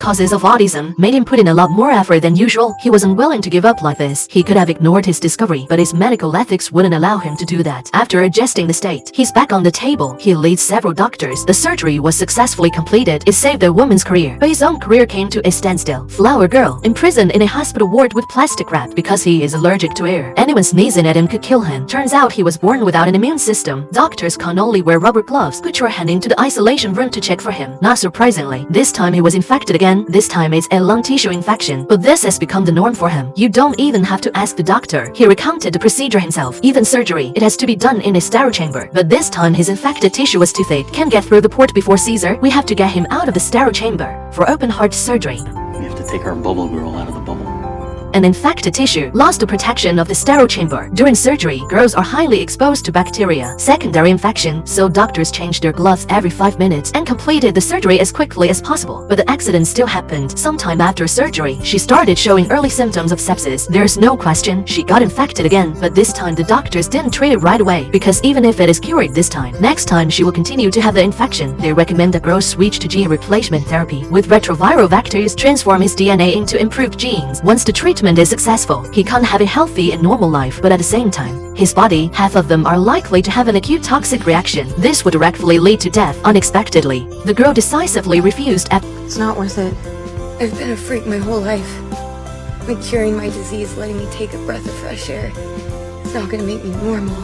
causes of autism made him put in a lot more effort than usual. He was unwilling to give up like this. He could have ignored his discovery, but his medical ethics wouldn't allow him to do that. After adjusting the state, he's back on the table. He leads several doctors. The surgery was successfully completed. It saved a woman's career, but his own career came to a standstill. Flower girl, imprisoned in a hospital ward with plastic wrap because he is allergic to air. Anyone sneezing at him could kill him. Turns out he was born without an immune system. Doctors can only wear rubber gloves. Put your hand into the isolation room to check for him. Not surprisingly, this time he was infected again. This time it's a lung tissue infection, but this has become the norm for him. You don't even have to ask the doctor. He recounted the procedure himself. Even surgery, it has to be done in a sterile chamber. But this time his infected tissue was too thick. Can't get through the port before Caesar. We have to get him out of the sterile chamber for open heart surgery. We have to take our bubble girl out of the bubble. An infected tissue lost the protection of the sterile chamber. During surgery, girls are highly exposed to bacteria, secondary infection, so doctors changed their gloves every 5 minutes and completed the surgery as quickly as possible. But the accident still happened. Sometime after surgery, she started showing early symptoms of sepsis. There's no question she got infected again, but this time the doctors didn't treat it right away, because even if it is cured this time, next time she will continue to have the infection. They recommend that girls switch to gene replacement therapy, with retroviral vectors transform his DNA into improved genes. Once the treatment is successful, he can have a healthy and normal life, but at the same time, his body, half of them are likely to have an acute toxic reaction. This would directly lead to death unexpectedly. The girl decisively refused. It's not worth it. I've been a freak my whole life. Like curing my disease, letting me take a breath of fresh air. It's not gonna make me normal.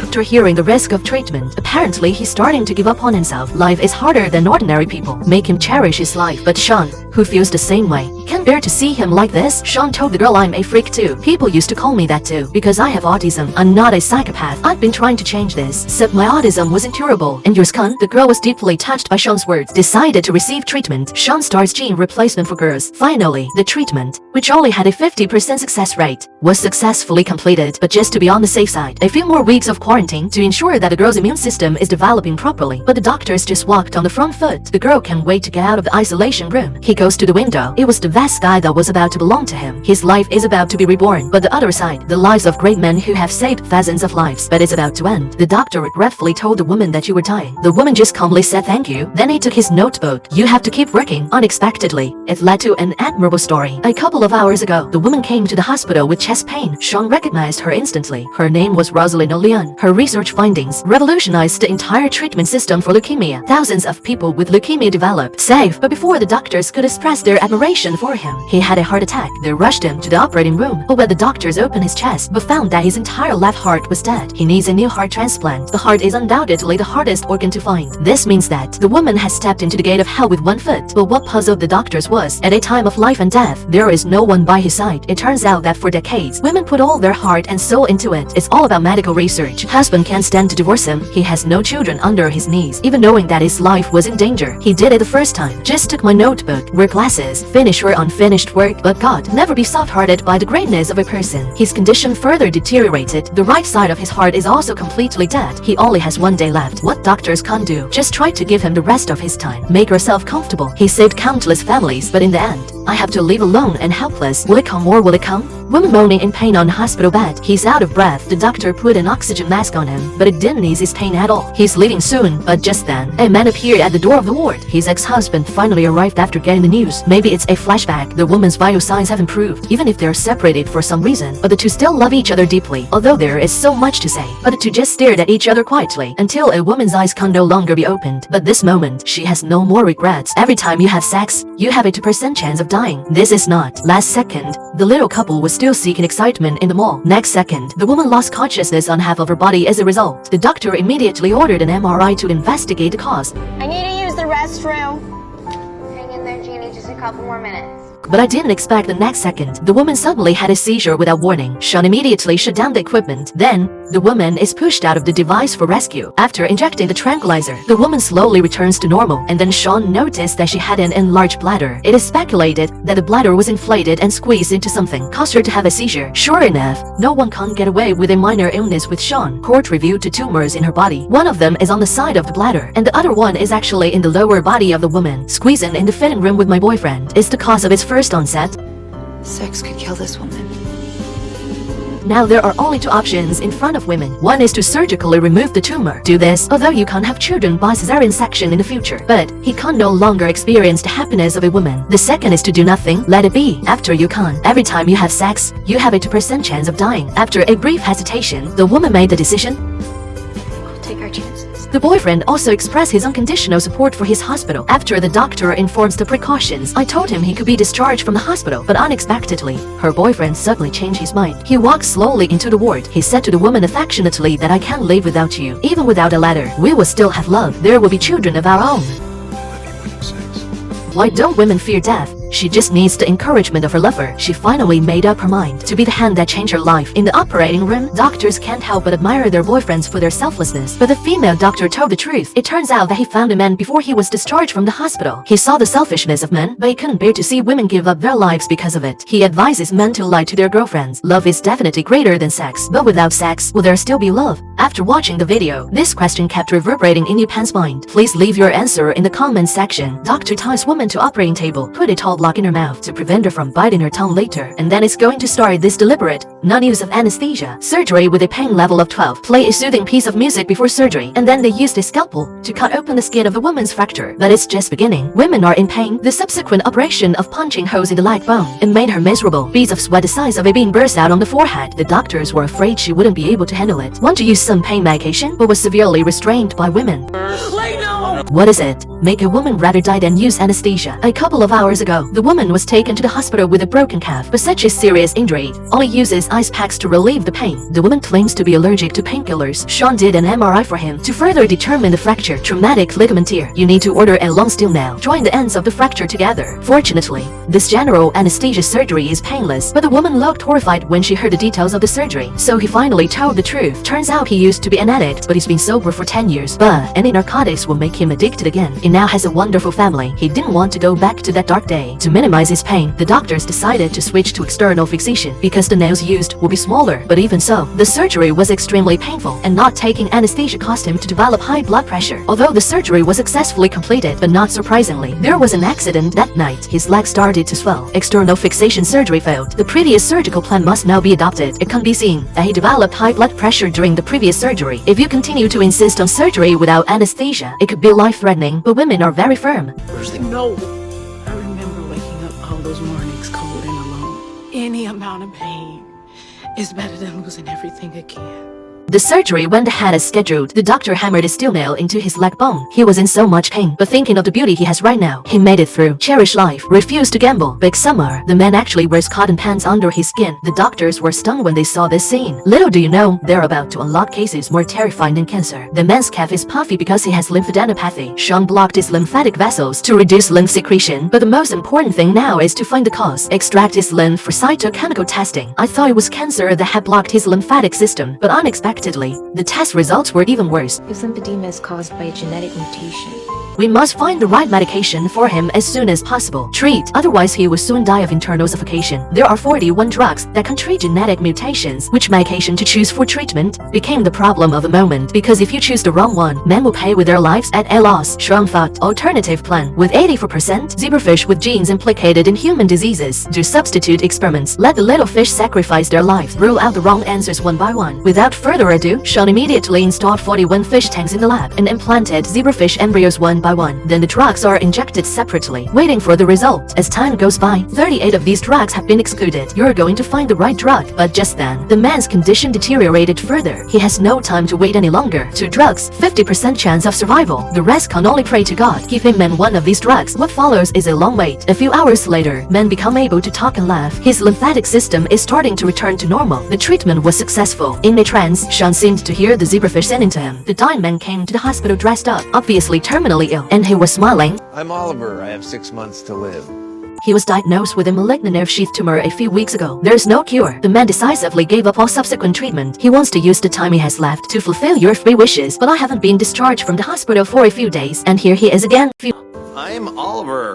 After hearing the risk of treatment, apparently he's starting to give up on himself. Life is harder than ordinary people. Make him cherish his life. But Sean, who feels the same way, can't bear to see him like this. Sean told the girl, I'm a freak too. People used to call me that too, because I have autism. I'm not a psychopath. I've been trying to change this, except my autism was incurable. And yours can? The girl was deeply touched by Sean's words, decided to receive treatment. Sean starts gene replacement for girls. Finally, the treatment, which only had a 50% success rate, was successfully completed. But just to be on the safe side, a few more weeks of quarantine to ensure that the girl's immune system is developing properly. But the doctors just walked on the front foot. The girl can't wait to get out of the isolation room. He goes to the window. It was the vast sky that was about to belong to him. His life is about to be reborn. But the other side, the lives of great men who have saved thousands of lives, but is about to end. The doctor regretfully told the woman that you were dying. The woman just calmly said thank you. Then he took his notebook. You have to keep working. Unexpectedly, it led to an admirable story. A couple of hours ago, the woman came to the hospital with chest pain. Sean recognized her instantly. Her name was Rosalina Leon. Her research findings revolutionized the entire treatment system for leukemia. Thousands of people with leukemia developed safe, but before the doctors could express their admiration for him, he had a heart attack. They rushed him to the operating room, but when the doctors opened his chest, but found that his entire left heart was dead. He needs a new heart transplant. The heart is undoubtedly the hardest organ to find. This means that the woman has stepped into the gate of hell with 1 foot. But what puzzled the doctors was, at a time of life and death, there is no one by his side. It turns out that for decades, women put all their heart and soul into it. It's all about medical research. Husband can't stand to divorce him. He has no children under his knees. Even knowing that his life was in danger, he did it the first time. Just took my notebook, wear glasses, finish her unfinished work. But God, never be soft-hearted by the greatness of a person. His condition further deteriorated. The right side of his heart is also completely dead. He only has 1 day left. What doctors can't do, just try to give him the rest of his time. Make yourself comfortable. He saved countless families, but in the end, I have to live alone and helpless. Will it come or will it come? Woman moaning in pain on hospital bed. He's out of breath. The doctor put an oxygen mask on him, but it didn't ease his pain at all. He's leaving soon, but just then, a man appeared at the door of the ward. His ex-husband finally arrived after getting the news. Maybe it's a flashback. The woman's vital signs have improved, even if they're separated for some reason. But the two still love each other deeply, although there is so much to say. But the two just stared at each other quietly until a woman's eyes can no longer be opened. But this moment, she has no more regrets. Every time you have sex, you have a 2% chance of dying. This is not. Last second, the little couple was still seeking excitement in the mall. Next second, the woman lost consciousness on half of her body as a result. The doctor immediately ordered an MRI to investigate the cause. I need to use the restroom. Hang in there, Jeannie, just a couple more minutes. But I didn't expect the next second. The woman suddenly had a seizure without warning. Sean immediately shut down the equipment. Then, the woman is pushed out of the device for rescue. After injecting the tranquilizer, the woman slowly returns to normal, and then Sean noticed that she had an enlarged bladder. It is speculated that the bladder was inflated and squeezed into something, caused her to have a seizure. Sure enough, no one can get away with a minor illness with Sean. Court reviewed 2 tumors in her body. One of them is on the side of the bladder, and the other one is actually in the lower body of the woman. Squeezing in the fitting room with my boyfriend is the cause of its first onset. Sex could kill this woman. Now there are only two options in front of women. One is to surgically remove the tumor. Do this, although you can't have children by cesarean section in the future. But he can no longer experience the happiness of a woman. The second is to do nothing, let it be. After you can, every time you have sex, you have a 2% chance of dying. After a brief hesitation, the woman made the decision. We'll take our chances. The boyfriend also expressed his unconditional support for his hospital. After the doctor informs the precautions, I told him he could be discharged from the hospital, but unexpectedly, her boyfriend suddenly changed his mind. He walked slowly into the ward. He said to the woman affectionately that I can't live without you. Even without a letter, we will still have love. There will be children of our own. Why don't women fear death? She just needs the encouragement of her lover. She finally made up her mind to be the hand that changed her life. In the operating room, doctors can't help but admire their boyfriends for their selflessness. But the female doctor told the truth. It turns out that he found a man before he was discharged from the hospital. He saw the selfishness of men, but he couldn't bear to see women give up their lives because of it. He advises men to lie to their girlfriends. Love is definitely greater than sex, but without sex, will there still be love? After watching the video, this question kept reverberating in Yupan's mind. Please leave your answer in the comment section. Doctor ties woman to operating table, put a tall block in her mouth to prevent her from biting her tongue later, and then is going to start this deliberate, non-use of anesthesia surgery with a pain level of 12. Play a soothing piece of music before surgery, and then they used a scalpel to cut open the skin of the woman's fracture. But it's just beginning. Women are in pain. The subsequent operation of punching holes in the leg bone, it made her miserable. Beads of sweat the size of a bean burst out on the forehead. The doctors were afraid she wouldn't be able to handle it. Want to use some pain medication, but was severely restrained by women. What is it? Make a woman rather die than use anesthesia. A couple of hours ago, the woman was taken to the hospital with a broken calf, but such a serious injury only uses ice packs to relieve the pain. The woman claims to be allergic to painkillers. Sean did an MRI for him to further determine the fracture. Traumatic ligament tear. You need to order a long steel nail. Join the ends of the fracture together. Fortunately, this general anesthesia surgery is painless, but the woman looked horrified when she heard the details of the surgery. So he finally told the truth. Turns out he used to be an addict, but he's been sober for 10 years. But any narcotics will make him addicted again. He now has a wonderful family. He didn't want to go back to that dark day. To minimize his pain, the doctors decided to switch to external fixation because the nails used will be smaller. But even so, the surgery was extremely painful, and not taking anesthesia caused him to develop high blood pressure. Although the surgery was successfully completed, but not surprisingly, there was an accident that night. His leg started to swell. External fixation surgery failed. The previous surgical plan must now be adopted. It can be seen that he developed high blood pressure during the previous surgery. If you continue to insist on surgery without anesthesia, it could be life-threatening, but women are very firm. First thing, no. I remember waking up all those mornings cold and alone. Any amount of pain is better than losing everything again. The surgery went ahead as scheduled. The doctor hammered a steel nail into his leg bone. He was in so much pain, but thinking of the beauty he has right now, he made it through. Cherish life, refuse to gamble. Big summer. The man actually wears cotton pants under his skin. The doctors were stunned when they saw this scene. Little do you know, they're about to unlock cases more terrifying than cancer. The man's calf is puffy because he has lymphadenopathy. Sean blocked his lymphatic vessels to reduce lymph secretion, but the most important thing now is to find the cause. Extract his lymph for cytochemical testing. I thought it was cancer that had blocked his lymphatic system, but unexpectedly, the test results were even worse. His lymphedema is caused by a genetic mutation. We must find the right medication for him as soon as possible. Treat, otherwise he will soon die of internal suffocation. There are 41 drugs that can treat genetic mutations. Which medication to choose for treatment became the problem of the moment, because if you choose the wrong one, men will pay with their lives at a loss. Sean thought alternative plan. With 84% zebrafish with genes implicated in human diseases. Do substitute experiments. Let the little fish sacrifice their lives. Rule out the wrong answers one by one. Without further ado, Sean immediately installed 41 fish tanks in the lab and implanted zebrafish embryos one by one. Then the drugs are injected separately, waiting for the result. As time goes by, 38 of these drugs have been excluded. You're going to find the right drug. But just then, the man's condition deteriorated further. He has no time to wait any longer. 2 drugs, 50% chance of survival. The rest can only pray to God. Give him man one of these drugs. What follows is a long wait. A few hours later, men become able to talk and laugh. His lymphatic system is starting to return to normal. The treatment was successful. In a trance, Sean seemed to hear the zebrafish singing to him. The dying man came to the hospital dressed up, obviously terminally ill, and he was smiling. I'm Oliver. I have 6 months to live. He was diagnosed with a malignant nerve sheath tumor a few weeks ago. There's no cure. The man decisively gave up all subsequent treatment. He wants to use the time he has left to fulfill your 3 wishes, but I haven't been discharged from the hospital for a few days, and here he is again. I'm Oliver.